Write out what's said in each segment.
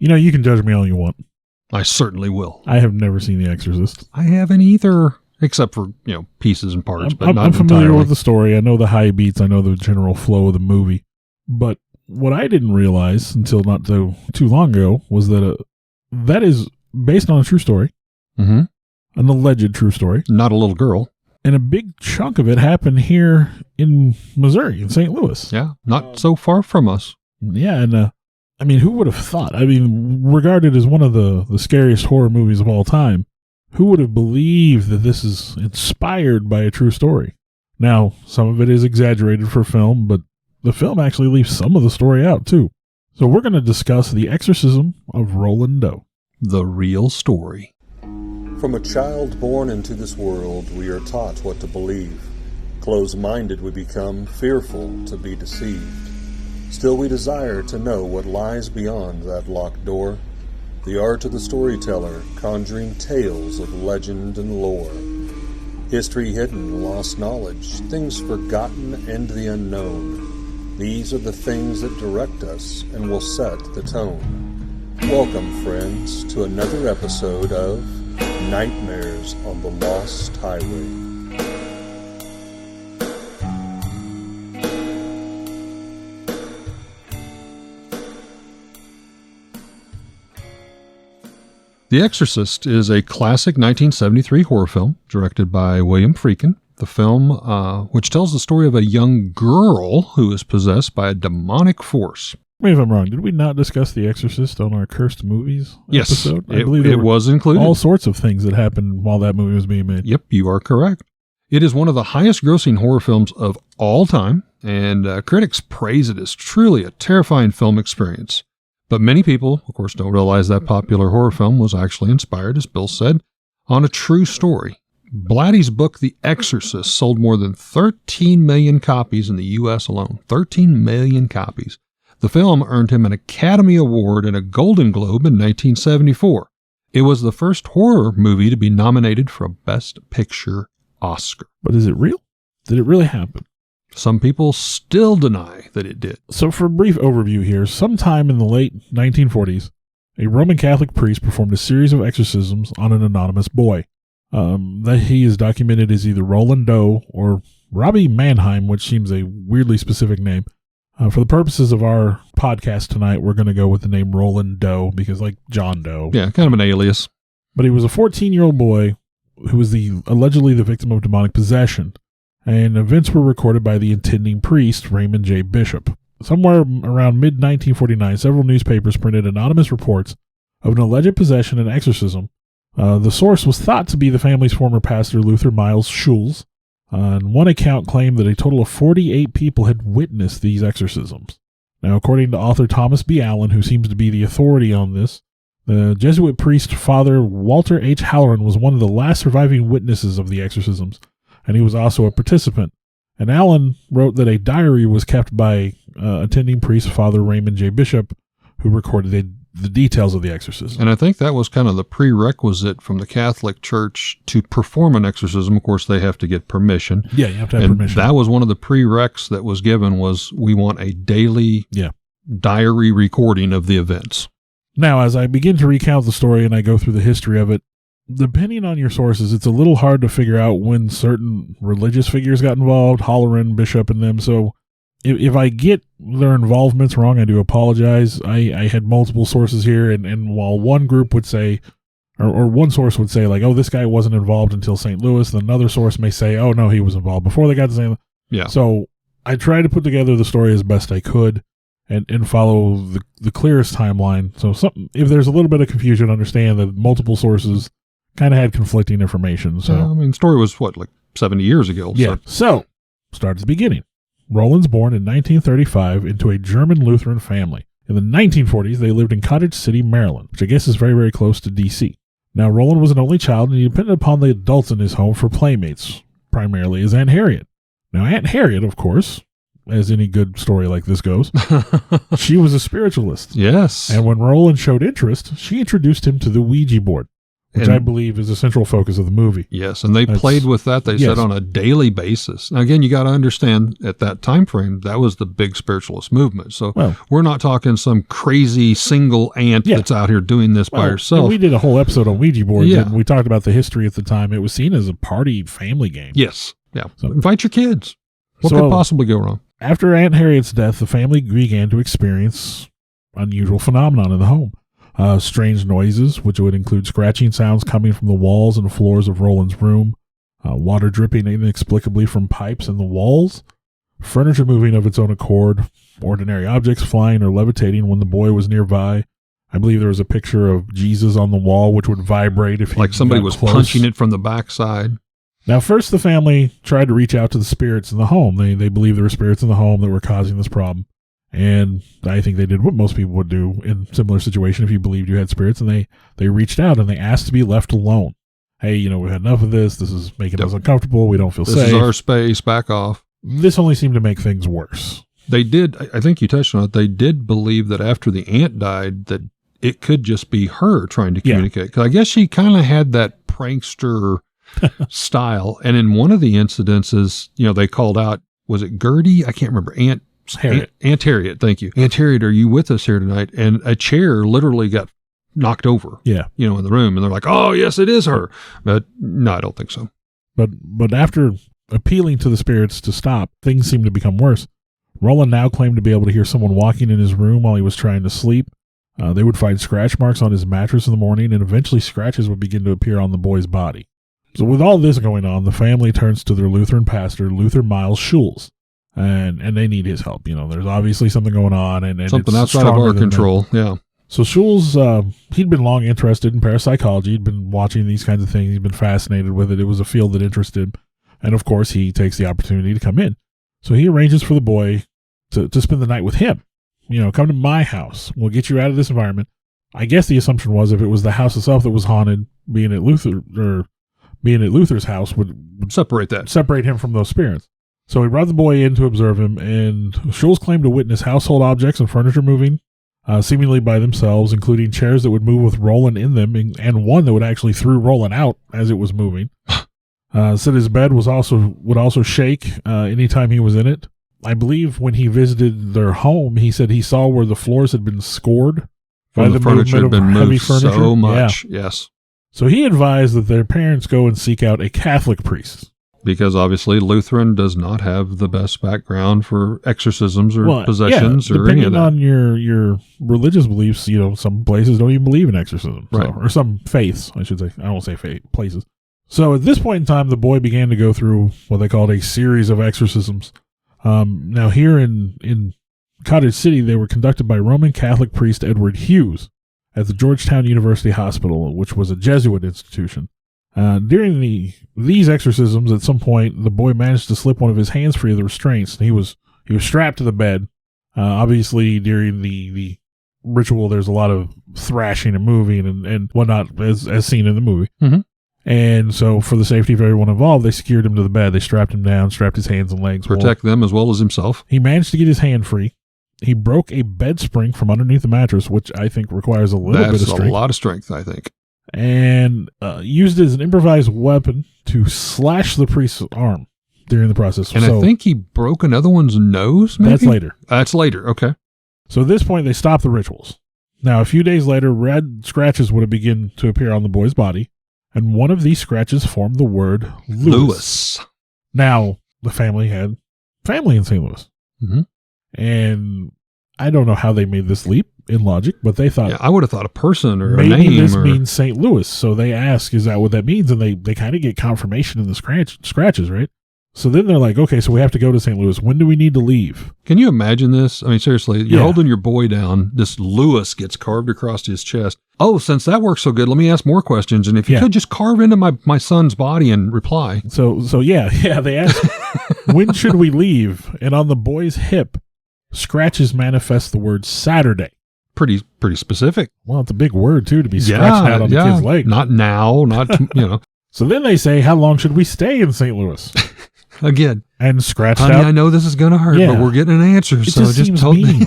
You know, you can judge me all you want. I certainly will. I have never seen The Exorcist. I haven't either, except for, pieces and parts, but not I'm familiar entirely. with the story. I know the high beats. I know the general flow of the movie. But what I didn't realize until not too long ago was that that is based on a true story. Mm-hmm. An alleged true story. Not a little girl. And a big chunk of it happened here in Missouri, in St. Louis. Yeah, not so far from us. Yeah, and I mean, who would have thought? I mean, regarded as one of the scariest horror movies of all time, who would have believed that this is inspired by a true story? Now, some of it is exaggerated for film, but the film actually leaves some of the story out, too. So we're going to discuss the exorcism of Roland Doe. The real story. From a child born into this world, we are taught what to believe. Closed-minded we become, fearful to be deceived. Still we desire to know what lies beyond that locked door. The art of the storyteller, conjuring tales of legend and lore. History hidden, lost knowledge, things forgotten and the unknown. These are the things that direct us and will set the tone. Welcome, friends, to another episode of Nightmares on the Lost Highway. The Exorcist is a classic 1973 horror film directed by William Friedkin. The film, which tells the story of a young girl who is possessed by a demonic force. Maybe if I'm wrong, did we not discuss The Exorcist on our Cursed Movies episode? Yes, I believe it was included. All sorts of things that happened while that movie was being made. Yep, you are correct. It is one of the highest grossing horror films of all time, and critics praise it as truly a terrifying film experience. But many people, of course, don't realize that popular horror film was actually inspired, as Bill said, on a true story. Blatty's book, The Exorcist, sold more than 13 million copies in the U.S. alone. 13 million copies. The film earned him an Academy Award and a Golden Globe in 1974. It was the first horror movie to be nominated for a Best Picture Oscar. But is it real? Did it really happen? Some people still deny that it did. So for a brief overview here, sometime in the late 1940s, a Roman Catholic priest performed a series of exorcisms on an anonymous boy. That he is documented as either Roland Doe or Robbie Mannheim, which seems a weirdly specific name. For the purposes of our podcast tonight, we're going to go with the name Roland Doe because like John Doe. Yeah, kind of an alias. But he was a 14-year-old boy who was allegedly the victim of demonic possession. And events were recorded by the intending priest, Raymond J. Bishop. Somewhere around mid-1949, several newspapers printed anonymous reports of an alleged possession and exorcism. The source was thought to be the family's former pastor, Luther Miles Schulz. And one account claimed that a total of 48 people had witnessed these exorcisms. Now, according to author Thomas B. Allen, who seems to be the authority on this, the Jesuit priest, Father Walter H. Halloran, was one of the last surviving witnesses of the exorcisms, and he was also a participant. And Allen wrote that a diary was kept by attending priest Father Raymond J. Bishop, who recorded the details of the exorcism. And I think that was kind of the prerequisite from the Catholic Church to perform an exorcism. Of course, they have to get permission. Yeah, you have to have permission. That was one of the prereqs that was given was we want a daily diary recording of the events. Now, as I begin to recount the story and I go through the history of it, depending on your sources, it's a little hard to figure out when certain religious figures got involved, Halloran, Bishop, and them. So if I get their involvements wrong, I do apologize. I had multiple sources here, and while one group would say, or one source would say, like, oh, this guy wasn't involved until St. Louis, then another source may say, oh, no, he was involved before they got to St. Louis. Yeah. So I tried to put together the story as best I could and follow the clearest timeline. So if there's a little bit of confusion, understand that multiple sources kind of had conflicting information. So I mean, the story was, like 70 years ago? Yeah. So start at the beginning. Roland's born in 1935 into a German Lutheran family. In the 1940s, they lived in Cottage City, Maryland, which I guess is very, very close to D.C. Now, Roland was an only child, and he depended upon the adults in his home for playmates, primarily his Aunt Harriet. Now, Aunt Harriet, of course, as any good story like this goes, she was a spiritualist. Yes. And when Roland showed interest, she introduced him to the Ouija board, which I believe is the central focus of the movie. Yes, and they played with that, they said, on a daily basis. Now, again, you got to understand, at that time frame, that was the big spiritualist movement. So we're not talking some crazy single aunt that's out here doing this by herself. We did a whole episode on Ouija boards, and we talked about the history at the time. It was seen as a party family game. Yes, yeah. So, invite your kids. What could possibly go wrong? After Aunt Harriet's death, the family began to experience unusual phenomenon in the home. Strange noises, which would include scratching sounds coming from the walls and floors of Roland's room, water dripping inexplicably from pipes in the walls, furniture moving of its own accord, ordinary objects flying or levitating when the boy was nearby. I believe there was a picture of Jesus on the wall, which would vibrate if he like somebody was close. Punching it from the backside. Now, first, the family tried to reach out to the spirits in the home. They believed there were spirits in the home that were causing this problem. And I think they did what most people would do in a similar situation if you believed you had spirits. And they reached out and they asked to be left alone. Hey, we've had enough of this. This is making us uncomfortable. We don't feel safe. This is our space. Back off. This only seemed to make things worse. They did, I think you touched on it, they did believe that after the aunt died that it could just be her trying to communicate. Because I guess she kind of had that prankster style. And in one of the incidences, they called out, was it Gertie? I can't remember. Aunt Harriet, thank you. Aunt Harriet, are you with us here tonight? And a chair literally got knocked over. Yeah. In the room. And they're like, oh, yes, it is her. But no, I don't think so. But after appealing to the spirits to stop, things seemed to become worse. Roland now claimed to be able to hear someone walking in his room while he was trying to sleep. They would find scratch marks on his mattress in the morning, and eventually scratches would begin to appear on the boy's body. So with all this going on, the family turns to their Lutheran pastor, Luther Miles Schulz, and they need his help. There's obviously something going on, and something outside of our control. Yeah. So Schulz, he'd been long interested in parapsychology. He'd been watching these kinds of things. He'd been fascinated with it. It was a field that interested him, and of course, he takes the opportunity to come in. So he arranges for the boy to spend the night with him. Come to my house. We'll get you out of this environment. I guess the assumption was if it was the house itself that was haunted, being at Luther's house would separate him from those spirits. So he brought the boy in to observe him, and Schulz claimed to witness household objects and furniture moving, seemingly by themselves, including chairs that would move with Roland in them, and one that would actually throw Roland out as it was moving. Said his bed would also shake anytime he was in it. I believe when he visited their home, he said he saw where the floors had been scored by the furniture had been moved furniture. So much. Yeah. Yes. So he advised that their parents go and seek out a Catholic priest. Because obviously Lutheran does not have the best background for exorcisms or possessions or any of that. Depending on your religious beliefs, some places don't even believe in exorcism. Right. Or some faiths, I should say. I won't say places. So at this point in time, the boy began to go through what they called a series of exorcisms. Now here in Cottage City, they were conducted by Roman Catholic priest Edward Hughes at the Georgetown University Hospital, which was a Jesuit institution. During these exorcisms, at some point, the boy managed to slip one of his hands free of the restraints. He was strapped to the bed. Obviously, during the ritual, there's a lot of thrashing and moving and whatnot, as seen in the movie. Mm-hmm. And so, for the safety of everyone involved, they secured him to the bed. They strapped him down, strapped his hands and legs. Protect them as well as himself. He managed to get his hand free. He broke a bed spring from underneath the mattress, which I think requires a little bit of strength. That's a lot of strength, I think. And used it as an improvised weapon to slash the priest's arm during the process. And I think he broke another one's nose, maybe? That's later. Okay. So at this point, they stopped the rituals. Now, a few days later, red scratches would have begun to appear on the boy's body, and one of these scratches formed the word Louis. Now, the family had family in St. Louis. Mm-hmm. And I don't know how they made this leap in logic, but they thought... Yeah, I would have thought a person or a name. Maybe this means St. Louis. So they ask, is that what that means? And they kind of get confirmation in the scratches, right? So then they're like, okay, so we have to go to St. Louis. When do we need to leave? Can you imagine this? I mean, seriously, you're holding your boy down. This Louis gets carved across his chest. Oh, since that works so good, let me ask more questions. And if you could just carve into my son's body and reply. So they ask, when should we leave? And on the boy's hip, scratches manifest the word Saturday. Pretty specific. Well, it's a big word, too, to be scratched out on the kid's leg. Not now, not. So then they say, how long should we stay in St. Louis? Again. And scratched Honey, out. I know this is going to hurt, but we're getting an answer. So just tell me.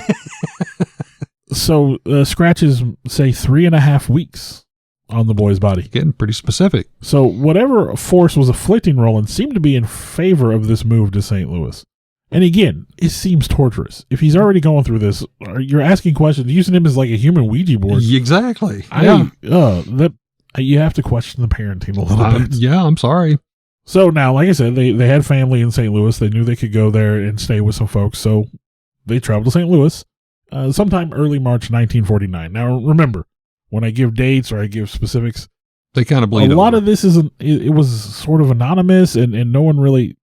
So scratches say 3.5 weeks. on the boy's body. Getting pretty specific. So whatever force was afflicting Roland seemed to be in favor of this move to St. Louis. And again, it seems torturous. If he's already going through this, you're asking questions, using him as like a human Ouija board. Exactly. You have to question the parenting a little bit. Yeah, I'm sorry. So now, like I said, they had family in St. Louis. They knew they could go there and stay with some folks. So they traveled to St. Louis sometime early March 1949. Now, remember, when I give dates or I give specifics, they kind of bleed over. A lot of this it was sort of anonymous and no one really,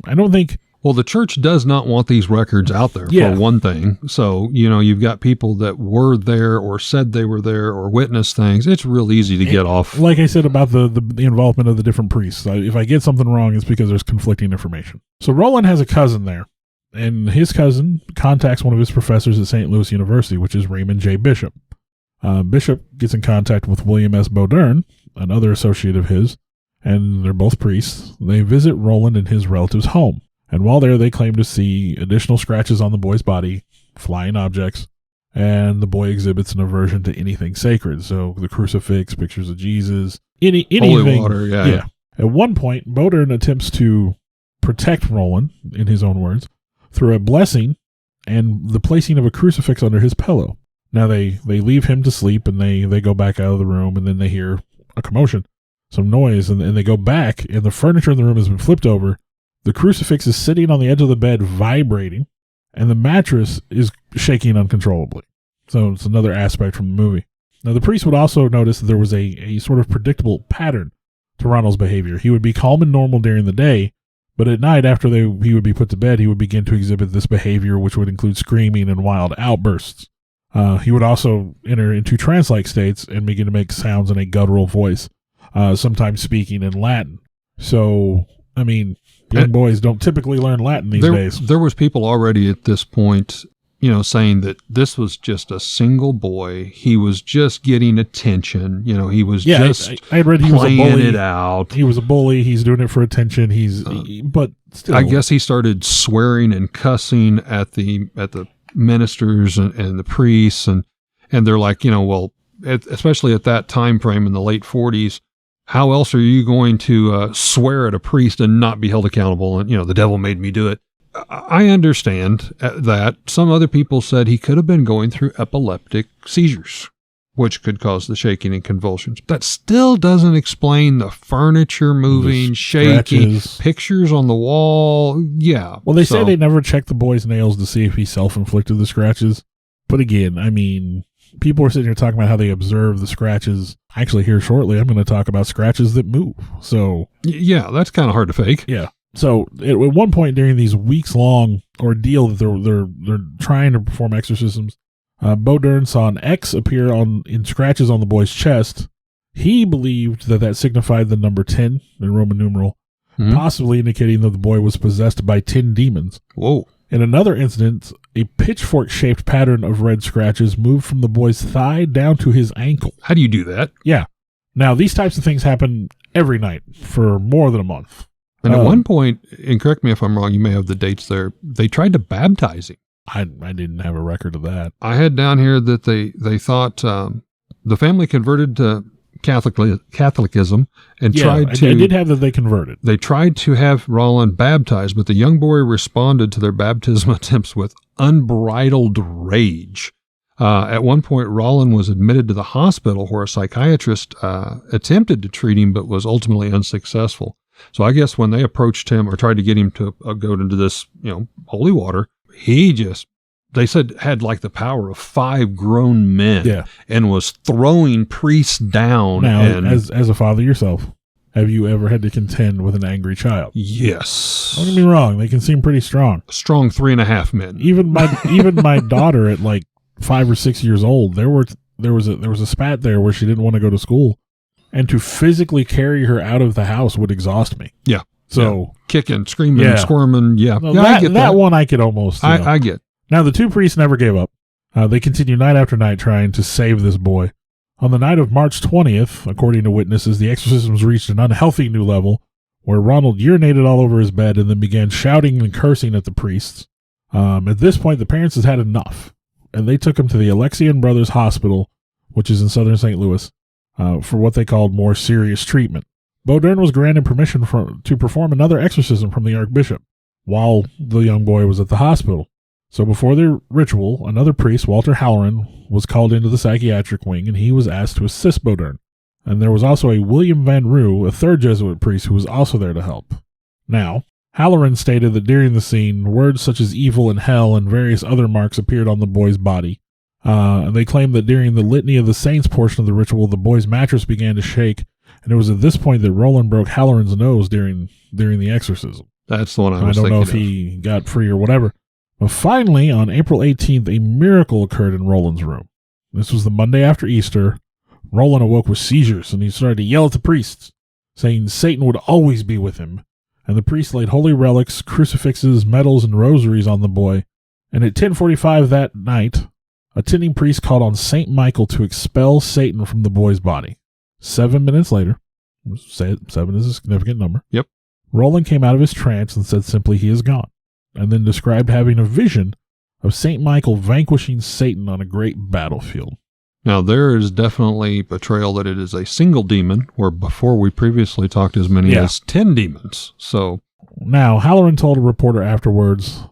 I don't think. Well, the church does not want these records out there, for one thing. So, you've got people that were there or said they were there or witnessed things. It's real easy to get off. Like I said about the involvement of the different priests. If I get something wrong, it's because there's conflicting information. So Roland has a cousin there, and his cousin contacts one of his professors at St. Louis University, which is Raymond J. Bishop. Bishop gets in contact with William S. Bodern, another associate of his, and they're both priests. They visit Roland in his relative's home. And while there, they claim to see additional scratches on the boy's body, flying objects, and the boy exhibits an aversion to anything sacred. So the crucifix, pictures of Jesus, anything. Holy water, yeah. At one point, Bodern attempts to protect Roland, in his own words, through a blessing and the placing of a crucifix under his pillow. Now they leave him to sleep, and they go back out of the room, and then they hear a commotion, some noise, and they go back, and the furniture in the room has been flipped over. The crucifix is sitting on the edge of the bed, vibrating, and the mattress is shaking uncontrollably. So it's another aspect from the movie. Now, the priest would also notice that there was a sort of predictable pattern to Ronald's behavior. He would be calm and normal during the day, but at night, after he would be put to bed, he would begin to exhibit this behavior, which would include screaming and wild outbursts. He would also enter into trance-like states and begin to make sounds in a guttural voice, sometimes speaking in Latin. So, I mean, young boys don't typically learn Latin these days. There was people already at this point, saying that this was just a single boy. He was just getting attention. He was I had read he was a bully. It out. He was a bully. He's doing it for attention. But still, I guess he started swearing and cussing at the ministers and the priests, and they're like, especially at that time frame in the late 40s. How else are you going to swear at a priest and not be held accountable? And, the devil made me do it. I understand that. Some other people said he could have been going through epileptic seizures, which could cause the shaking and convulsions. That still doesn't explain the furniture moving, shaking, pictures on the wall. Yeah. Well, they say they never checked the boy's nails to see if he self-inflicted the scratches. But again, I mean, people are sitting here talking about how they observe the scratches. Actually, here shortly, I'm going to talk about scratches that move. So yeah, that's kind of hard to fake. Yeah. So at one point during these weeks-long ordeal that they're trying to perform exorcisms, Bodern saw an X appear in scratches on the boy's chest. He believed that signified the number 10 in Roman numeral, possibly indicating that the boy was possessed by 10 demons. Whoa. In another incident, a pitchfork-shaped pattern of red scratches moved from the boy's thigh down to his ankle. How do you do that? Yeah. Now, these types of things happen every night for more than a month. And at one point, and correct me if I'm wrong, you may have the dates there, they tried to baptize him. I didn't have a record of that. I had down here that they thought the family converted to Catholicism and tried to... I did have that they converted. They tried to have Roland baptized, but the young boy responded to their baptism attempts with unbridled rage. At one point, Roland was admitted to the hospital where a psychiatrist attempted to treat him but was ultimately unsuccessful. So I guess when they approached him or tried to get him to go into this, holy water, he just, they said, had like the power of 5 grown men and was throwing priests down. Now, as a father yourself, have you ever had to contend with an angry child? Yes. Don't get me wrong, they can seem pretty strong. Strong 3.5 men. Even my daughter at like 5 or 6 years old, there was a spat there where she didn't want to go to school. And to physically carry her out of the house would exhaust me. Yeah. So kicking, screaming, squirming. Yeah. No, I get that one I could almost. I get. Now, the 2 priests never gave up. They continued night after night trying to save this boy. On the night of March 20th, according to witnesses, the exorcisms reached an unhealthy new level where Ronald urinated all over his bed and then began shouting and cursing at the priests. At this point, the parents had had enough, and they took him to the Alexian Brothers Hospital, which is in southern St. Louis. for what they called more serious treatment. Baudin was granted permission to perform another exorcism from the Archbishop while the young boy was at the hospital. So before the ritual, another priest, Walter Halloran, was called into the psychiatric wing, and he was asked to assist Baudin. And there was also a William Van Roo, a third Jesuit priest, who was also there to help. Now, Halloran stated that during the scene, words such as evil and hell and various other marks appeared on the boy's body. And they claimed that during the Litany of the Saints portion of the ritual, the boy's mattress began to shake, and it was at this point that Roland broke Halloran's nose during the exorcism. That's the one I was thinking. I don't know if of. he got free or whatever. But finally, on April 18th, a miracle occurred in Roland's room. This was the Monday after Easter. Roland awoke with seizures, and he started to yell at the priests, saying Satan would always be with him. And the priest laid holy relics, crucifixes, medals, and rosaries on the boy. And at 10:45 that night, attending priest called on St. Michael to expel Satan from the boy's body. 7 minutes later, 7 is a significant number. Yep. Roland came out of his trance and said simply, "He is gone," and then described having a vision of St. Michael vanquishing Satan on a great battlefield. Now, there is definitely a trail that it is a single demon, where before we previously talked as many as 10 demons. So now, Halloran told a reporter afterwards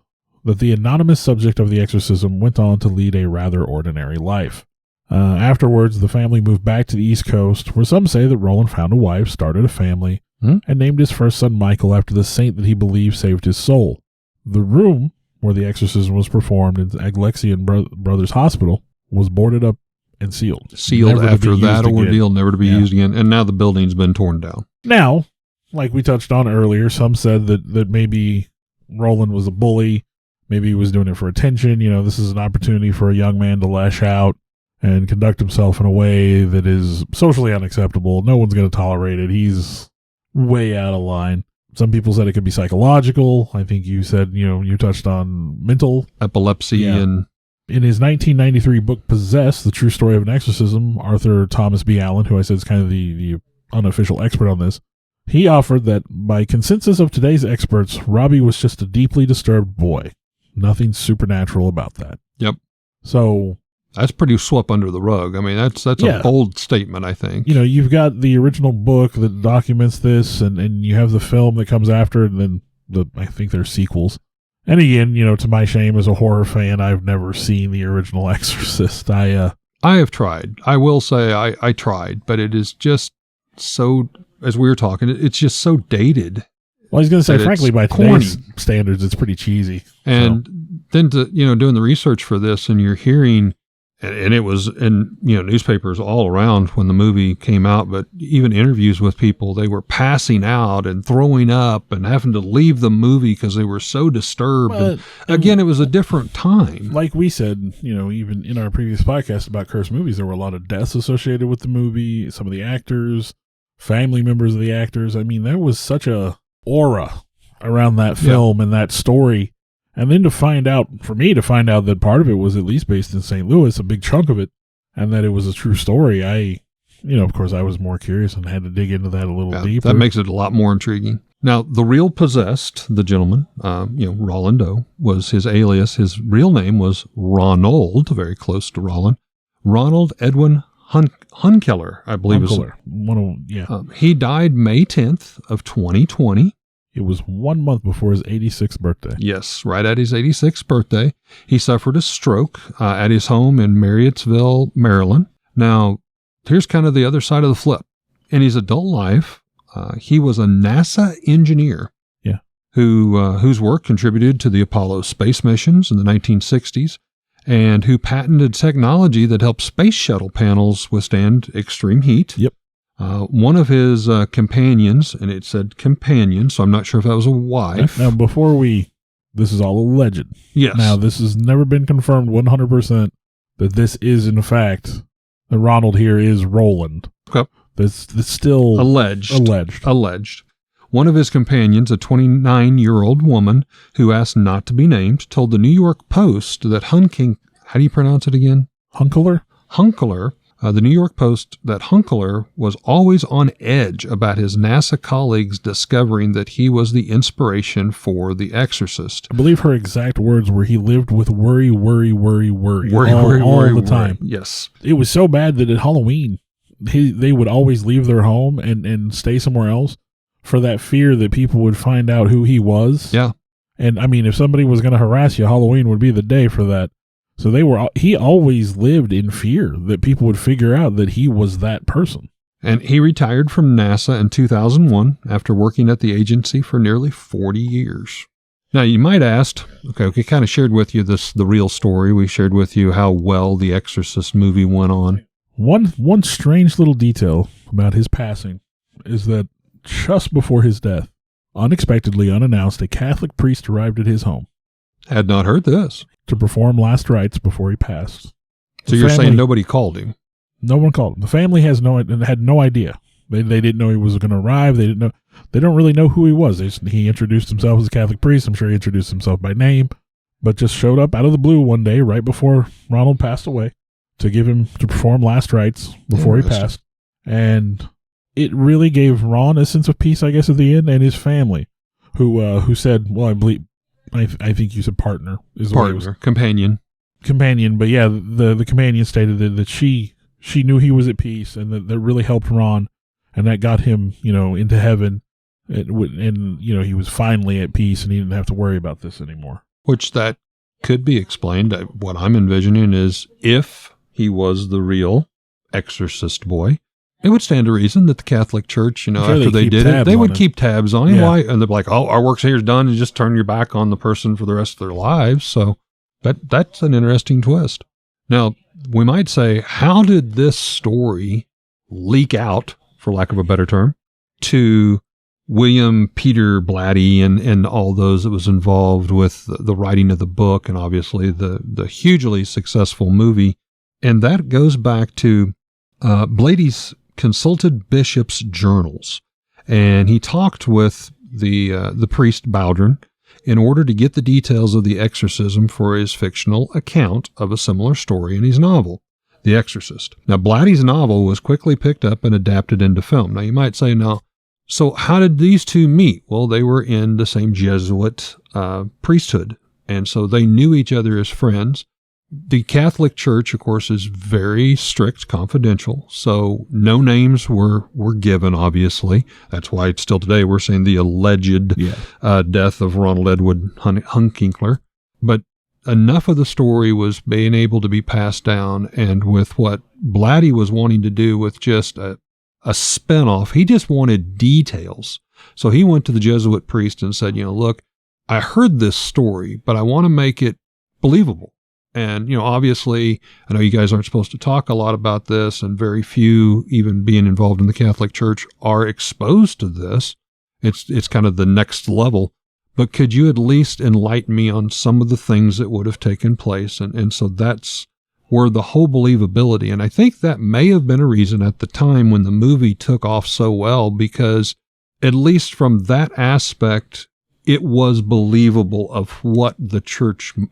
that the anonymous subject of the exorcism went on to lead a rather ordinary life. Afterwards, the family moved back to the East Coast, where some say that Roland found a wife, started a family, and named his first son Michael after the saint that he believed saved his soul. The room where the exorcism was performed in Aglexian Brothers Hospital was boarded up and sealed. Sealed after that ordeal, never to be used again. And now the building's been torn down. Now, like we touched on earlier, some said that maybe Roland was a bully. Maybe he was doing it for attention. You know, this is an opportunity for a young man to lash out and conduct himself in a way that is socially unacceptable. No one's going to tolerate it. He's way out of line. Some people said it could be psychological. I think you said, you touched on mental. Epilepsy and... In his 1993 book, Possessed, The True Story of an Exorcism, Arthur Thomas B. Allen, who I said is kind of the unofficial expert on this, he offered that by consensus of today's experts, Robbie was just a deeply disturbed boy. Nothing supernatural about that. Yep. So... that's pretty swept under the rug. I mean, that's a bold statement, I think. You've got the original book that documents this, and you have the film that comes after, and then I think there's sequels. And again, to my shame as a horror fan, I've never seen the original Exorcist. I have tried. I will say I tried, but it is just so, as we were talking, it's just so dated. Well, I was going to say, frankly, by today's standards, it's pretty cheesy. And then doing the research for this, and you're hearing, and it was in newspapers all around when the movie came out, but even interviews with people, they were passing out and throwing up and having to leave the movie because they were so disturbed. And again, it was a different time. Like we said, even in our previous podcast about cursed movies, there were a lot of deaths associated with the movie. Some of the actors, family members of the actors. I mean, there was such a aura around that film and that story. And then for me to find out that part of it was at least based in St. Louis, a big chunk of it, and that it was a true story, of course, I was more curious and had to dig into that a little deeper. That makes it a lot more intriguing. Now, the real possessed, the gentleman, Roland Doe, was his alias. His real name was Ronald, very close to Roland. Ronald Edwin Hunkeler, I believe. He died May 10th of 2020. It was 1 month before his 86th birthday. Yes, right at his 86th birthday. He suffered a stroke at his home in Marriottsville, Maryland. Now, here's kind of the other side of the flip. In his adult life, he was a NASA engineer whose work contributed to the Apollo space missions in the 1960s and who patented technology that helped space shuttle panels withstand extreme heat. Yep. One of his companions, and it said companion, so I'm not sure if that was a wife. Now, this is all alleged. Yes. Now, this has never been confirmed 100% that this is, in fact, that Ronald here is Roland. Okay. That's still Alleged. One of his companions, a 29-year-old woman who asked not to be named, told the New York Post that how do you pronounce it again? Hunkeler? The New York Post, that Hunkeler was always on edge about his NASA colleagues discovering that he was the inspiration for The Exorcist. I believe her exact words were, he lived with worry all the time. Yes. It was so bad that at Halloween, they would always leave their home and stay somewhere else for that fear that people would find out who he was. Yeah. And I mean, if somebody was going to harass you, Halloween would be the day for that. So he always lived in fear that people would figure out that he was that person. And he retired from NASA in 2001 after working at the agency for nearly 40 years. Now, you might ask, okay, we kind of shared with you the real story. We shared with you how well the Exorcist movie went on. One strange little detail about his passing is that just before his death, unexpectedly, unannounced, a Catholic priest arrived at his home. Had not heard this. To perform last rites before he passed. So you're saying nobody called him? No one called him. The family had no idea. They didn't know he was going to arrive. They don't really know who he was. He introduced himself as a Catholic priest. I'm sure he introduced himself by name, but just showed up out of the blue one day right before Ronald passed away to perform last rites before he passed. And it really gave Ron a sense of peace, I guess, at the end, and his family, who said, well, I think you said partner. Companion. But yeah, the companion stated that she knew he was at peace, and that really helped Ron, and that got him, into heaven, and he was finally at peace, and he didn't have to worry about this anymore. Which that could be explained. What I'm envisioning is if he was the real exorcist boy, it would stand to reason that the Catholic Church, after they did it, they would keep tabs on him. Yeah. Why? And they'd be like, oh, our work here is done, and just turn your back on the person for the rest of their lives. So that's an interesting twist. Now, we might say, how did this story leak out, for lack of a better term, to William Peter Blatty and all those that was involved with the writing of the book and obviously the hugely successful movie? And that goes back to Blady's consulted bishops' journals, and he talked with the priest Bowdron in order to get the details of the exorcism for his fictional account of a similar story in his novel, The Exorcist. Now, Blatty's novel was quickly picked up and adapted into film. Now, you might say, so how did these two meet? Well, they were in the same Jesuit priesthood, and so they knew each other as friends. The Catholic Church, of course, is very strict, confidential, so no names were given, obviously. That's why still today we're saying the alleged death of Ronald Edward Hunkinkler. But enough of the story was being able to be passed down, and with what Blatty was wanting to do with just a spinoff, he just wanted details. So he went to the Jesuit priest and said, look, I heard this story, but I want to make it believable. And, obviously, I know you guys aren't supposed to talk a lot about this, and very few, even being involved in the Catholic Church, are exposed to this. It's kind of the next level. But could you at least enlighten me on some of the things that would have taken place? And so that's where the whole believability, and I think that may have been a reason at the time when the movie took off so well, because at least from that aspect, it was believable of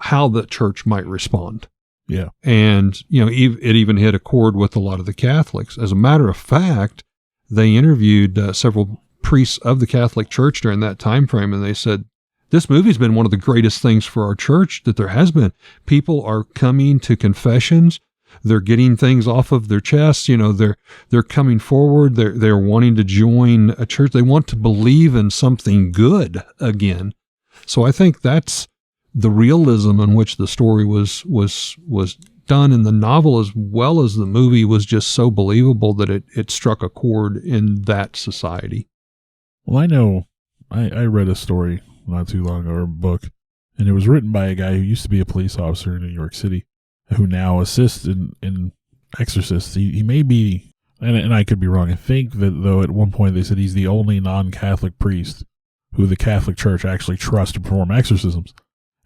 how the church might respond. Yeah. And, it even hit a chord with a lot of the Catholics. As a matter of fact, they interviewed several priests of the Catholic Church during that time frame, and they said, this movie's been one of the greatest things for our church that there has been. People are coming to confessions. They're getting things off of their chests. They're coming forward. They're wanting to join a church. They want to believe in something good again. So I think that's the realism in which the story was done in the novel, as well as the movie, was just so believable that it struck a chord in that society. Well, I know I read a story not too long ago, or a book, and it was written by a guy who used to be a police officer in New York City, who now assists in exorcists. He may be, and I could be wrong, I think that, though, at one point they said he's the only non-Catholic priest who the Catholic Church actually trusts to perform exorcisms.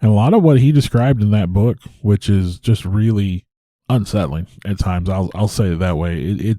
And a lot of what he described in that book, which is just really unsettling at times, I'll say it that way.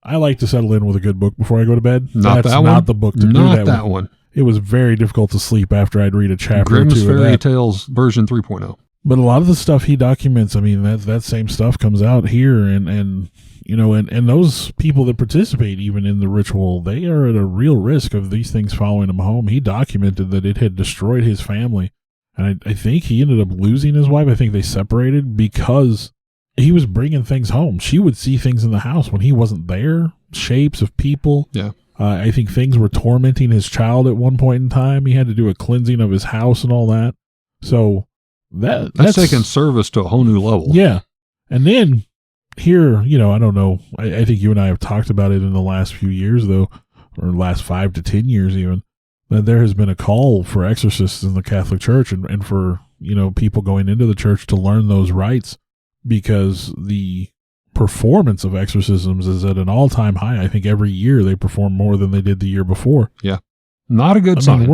I like to settle in with a good book before I go to bed. That's not the book to do that. Not that one. It was very difficult to sleep after I'd read a chapter Grimm's or two of that. Fairy Tales version 3.0. But a lot of the stuff he documents, I mean, that same stuff comes out here, and those people that participate even in the ritual, they are at a real risk of these things following him home. He documented that it had destroyed his family, and I think he ended up losing his wife. I think they separated because he was bringing things home. She would see things in the house when he wasn't there, shapes of people. Yeah. I think things were tormenting his child at one point in time. He had to do a cleansing of his house and all that. So that's taking service to a whole new level. Yeah. And then here, I don't know. I think you and I have talked about it in the last few years, though, or last 5 to 10 years even, that there has been a call for exorcists in the Catholic Church and for, people going into the church to learn those rites, because the performance of exorcisms is at an all-time high. I think every year they perform more than they did the year before. Yeah. Not a good sign.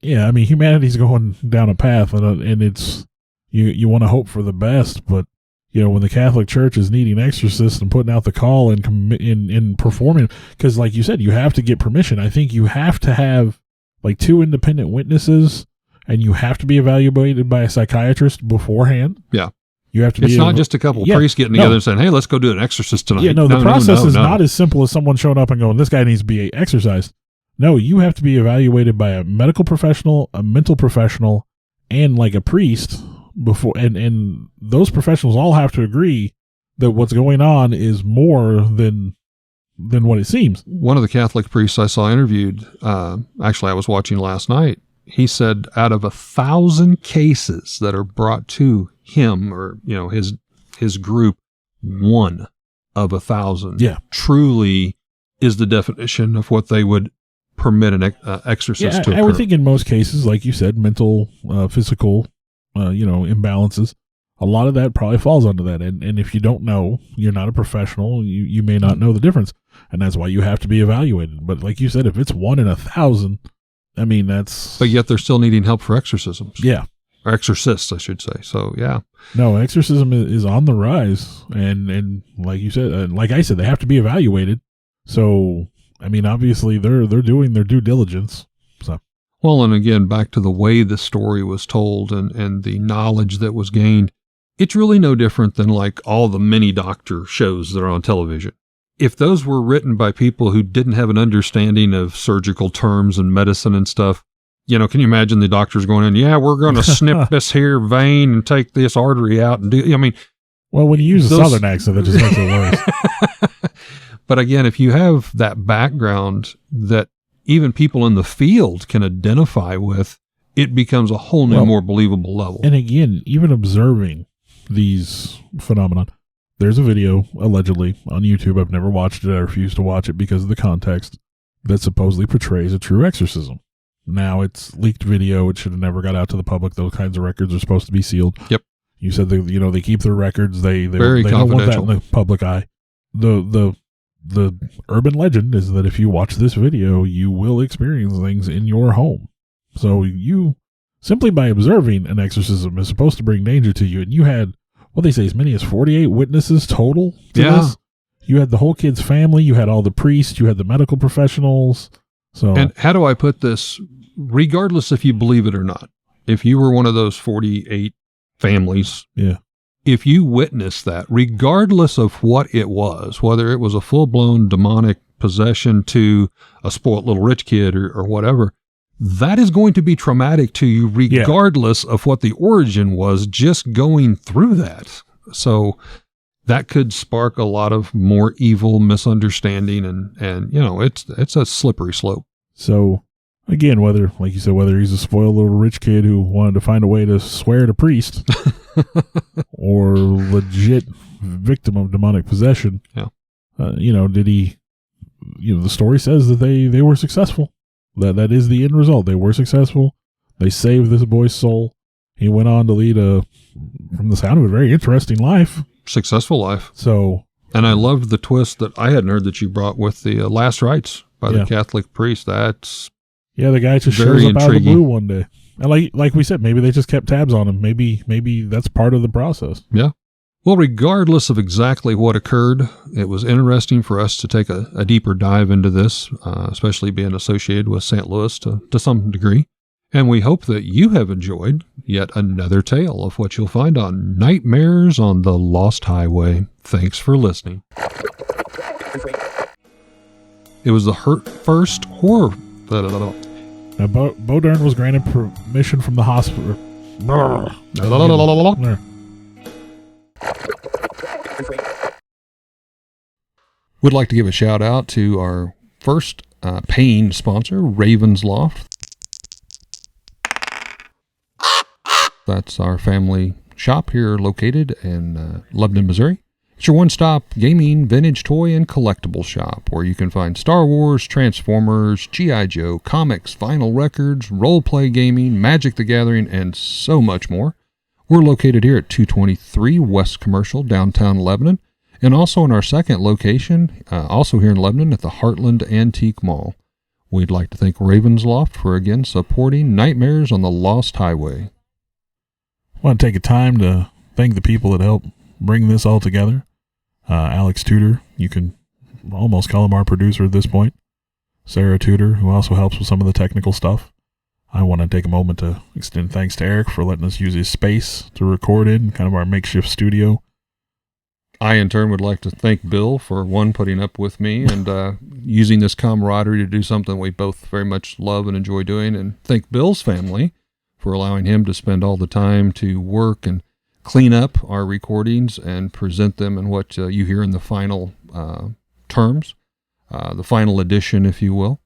Humanity's going down a path, and it's, you want to hope for the best, but when the Catholic Church is needing exorcists and putting out the call and in performing, because like you said, you have to get permission. I think you have to have like 2 independent witnesses, and you have to be evaluated by a psychiatrist beforehand. Yeah. You have to it's not just a couple priests getting together and saying, hey, let's go do an exorcist tonight. Yeah, the process is not as simple as someone showing up and going, this guy needs to be exorcised. No, you have to be evaluated by a medical professional, a mental professional, and like a priest before, and those professionals all have to agree that what's going on is more than what it seems. One of the Catholic priests I saw interviewed, actually I was watching last night, he said out of 1,000 cases that are brought to him or, his group, 1 of 1,000 truly is the definition of what they would permit an exorcist to occur. I would think in most cases, like you said, mental, physical, imbalances, a lot of that probably falls under that. And if you don't know, you're not a professional, you may not know the difference. And that's why you have to be evaluated. But like you said, if it's 1 in 1,000, that's... But yet they're still needing help for exorcisms. Yeah. Or exorcists, I should say. So, yeah. No, exorcism is on the rise. And like you said, like I said, they have to be evaluated. So, obviously they're doing their due diligence. So. Well, and again, back to the way the story was told and the knowledge that was gained, it's really no different than like all the mini doctor shows that are on television. If those were written by people who didn't have an understanding of surgical terms and medicine and stuff, can you imagine the doctors going in, yeah, we're going to snip this here vein and take this artery out and do, well, when you use a Southern accent, that just makes it worse. But again, if you have that background that even people in the field can identify with, it becomes a whole new, more believable level. And again, even observing these phenomena, there's a video, allegedly, on YouTube. I've never watched it. I refuse to watch it because of the context, that supposedly portrays a true exorcism. Now, it's leaked video. It should have never got out to the public. Those kinds of records are supposed to be sealed. Yep. You said they keep their records. They Very don't want that confidential. in the public eye. The urban legend is that if you watch this video, you will experience things in your home. So you, simply by observing an exorcism, is supposed to bring danger to you. And you had, what they say, as many as 48 witnesses total to this. You had the whole kid's family. You had all the priests. You had the medical professionals. So, and how do I put this? Regardless if you believe it or not, if you were one of those 48 families, if you witnessed that, regardless of what it was, whether it was a full-blown demonic possession to a spoiled little rich kid or whatever, that is going to be traumatic to you regardless of what the origin was, just going through that. So that could spark a lot of more evil, misunderstanding, and it's a slippery slope. So again, whether, like you said, whether he's a spoiled little rich kid who wanted to find a way to swear at a priest or legit victim of demonic possession, did he, the story says that they were successful. That is the end result. They were successful. They saved this boy's soul. He went on to lead from the sound of it, a very interesting life. Successful life. So, and I loved the twist that I hadn't heard that you brought with the last rites by the Catholic priest. That's the guy just shows up out of the blue one day. And like we said, maybe they just kept tabs on him. Maybe that's part of the process. Yeah. Well, regardless of exactly what occurred, it was interesting for us to take a deeper dive into this, especially being associated with St. Louis to some degree. And we hope that you have enjoyed yet another tale of what you'll find on Nightmares on the Lost Highway. Thanks for listening. It was the first horror. Now, Bo Dern was granted permission from the hospital. We'd like to give a shout out to our first paying sponsor, Raven's Loft. That's our family shop here located in Lebanon, Missouri. It's your one-stop gaming, vintage toy, and collectible shop where you can find Star Wars, Transformers, G.I. Joe, comics, vinyl records, role-play gaming, Magic the Gathering, and so much more. We're located here at 223 West Commercial, downtown Lebanon, and also in our second location, also here in Lebanon at the Heartland Antique Mall. We'd like to thank Raven's Loft for, again, supporting Nightmares on the Lost Highway. I want to take a time to thank the people that helped bring this all together. Alex Tudor, you can almost call him our producer at this point. Sarah Tudor, who also helps with some of the technical stuff. I want to take a moment to extend thanks to Eric for letting us use his space to record in, kind of our makeshift studio. I, in turn, would like to thank Bill for, one, putting up with me and using this camaraderie to do something we both very much love and enjoy doing, and thank Bill's family for allowing him to spend all the time to work and clean up our recordings and present them in what you hear in the final terms, the final edition, if you will.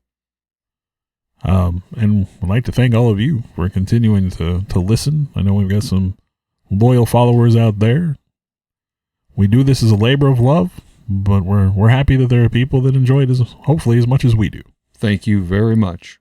And I'd like to thank all of you for continuing to listen. I know we've got some loyal followers out there. We do this as a labor of love, but we're happy that there are people that enjoy it hopefully as much as we do. Thank you very much.